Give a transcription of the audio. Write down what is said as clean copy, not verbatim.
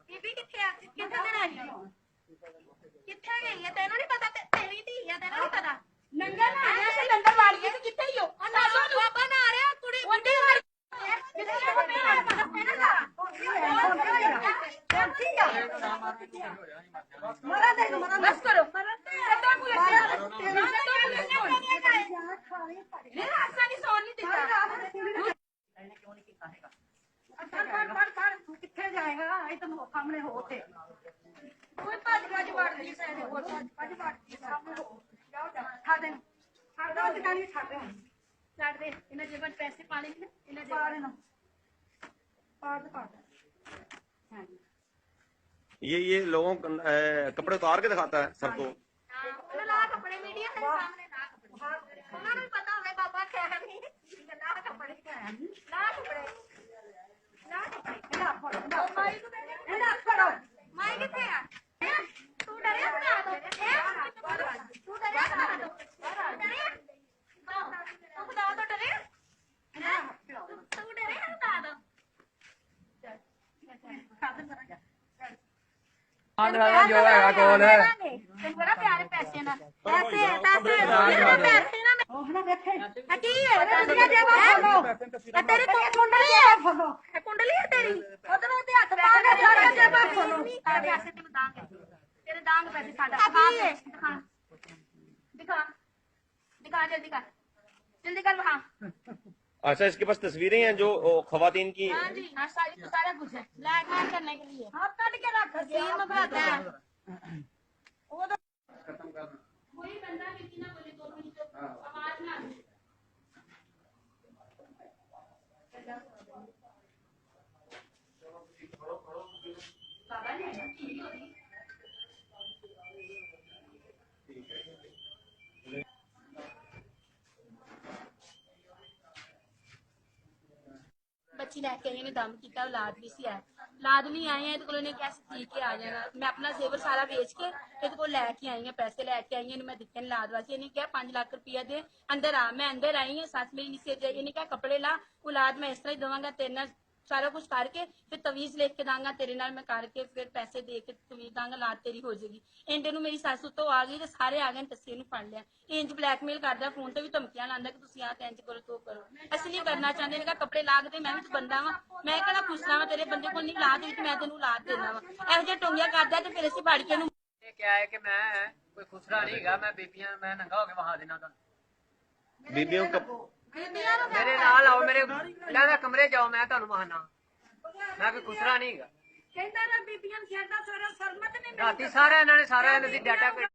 ਬੀਬੀ ਕਿੱਥੇ ਆ? ਕਿੱਥੇ ਦੇਣਾ ਆਈ? ਕਿੱਥੇ ਗਈ ਹੈ? ਤੈਨੂੰ ਨਹੀਂ ਪਤਾ? ਤੇਰੀ ਧੀ ਆ, ਤੈਨੂੰ ਨਹੀਂ ਪਤਾ? ਨੰਗਾ ਨਾ ਆ ਰਿਹਾ ਸੀ, ਲੰਗਰ ਵਾਲੀ ਤੇ ਕਿੱਥੇ ਹੀ ਹੋ? ਬਾਬਾ ਨਾ ਆ ਰਿਹਾ, ਕੁੜੀ ਵੱਡੀ ਬਸ ਕਰੋ। ਤੂੰ ਕਿੱਥੇ ਜਾਏਗਾ? ਇਹ ਤਾਂ ਸਾਹਮਣੇ ਹੋ ਤੇ ਕੋਈ ਭੱਜ ਭੱਜ ਵੜਦੀ ਸਾਈਡ ਹੋਰ ਭੱਜ ਵੜਦੀ ਸਾਹਮਣੇ ਹੋ ਛੱਡ ਦੇ ਦੁਕਾਨੀ ਛੱਡ ਦੇ ਇਹਨਾਂ ਜੇਬਾਂ ਚ ਪੈਸੇ ਪਾਣੇ ਨੇ ਇਹਨਾਂ ਜੇਬਾਂ ਨਾ ये लोगों कपड़े उतार के दिखाता है सबको। ला कपड़े मीडिया के सामने ला कपड़े उन्होंने पता होगा बाबा क्या है ला कपड़े माई किथे आ? तू डरे बता दो तू डरे बता दो तू बता दो डरे तू डरे बता दो जो है कौन है बड़ा प्यारे पैसे ना पैसे की है तेरी कुंडली है कुंडली है तेरी उधर ते हाथ पा के सारे जेब खोलो पैसे ते दांगे तेरे दांग पैसे साडा दिखा दिखा जल्दी कर वहां। अच्छा, इसके पास तस्वीरें हैं जो खवातीन की? हाँ जी, हाँ सारा कुछ है लैग करने के लिए हाथ काट के रख तस्वीर में बनाते हैं वो तो कोई बंदा किसी ना बोले तो आवाज ना बाबा ने बच्ची लैके आई ने दम किया औलाद भी सी है औलाद नहीं आए हैं तो कैसे पी के आ जाना। मैं अपना जेवर सारा बेच के को लैके आई हूँ पैसे लैके आई हूँ मैं दिखे औलाद वास्ते इन्हें क्या 5 लाख रुपया दे अंदर आ मैं अंदर आई हूँ सस मेरी नीचे जाइए इन्हें क्या कपड़े ला औलाद मैं इस तरह ही देवांगा तेरे नाल सारा कुछ करके फिर तवीज लेके दांगा तेरे नाल मैं करके फिर पैसे दे के तवीज दांगा लाद तेरी हो जाएगी। इंडे नूं मेरी सस उत्तों आ गई तो सारे आ गए टस्से नूं फड़ लिया इंज ब्लैकमेल करदा फोन ते भी धमकियां लांदा कि तुसीं आ इंज करो तो करो असली नहीं करना चाहते ने कपड़े ला के मैं भी बंदा वा मैं कहना पुछना वा तेरे बंदे को नहीं ला दे मैं तेनू ला देना वा इहो जिहा टोंगिया करदा ते फिर असीं फड़ के नूं क्या है कि मैं कोई खुसरा नहीं है मैं बीबियां मैं नंगा होके वहा देना बीबियों का मेरे नाल आओ मेरे लादा कमरे जाओ मैं तुहानू वहाना मैं कोई खुसरा नहीं है कहंदा ना बीबियां छेड़दा सारा सरमत ने राती सारा इन्होंने सारा इन्हां दी डाटा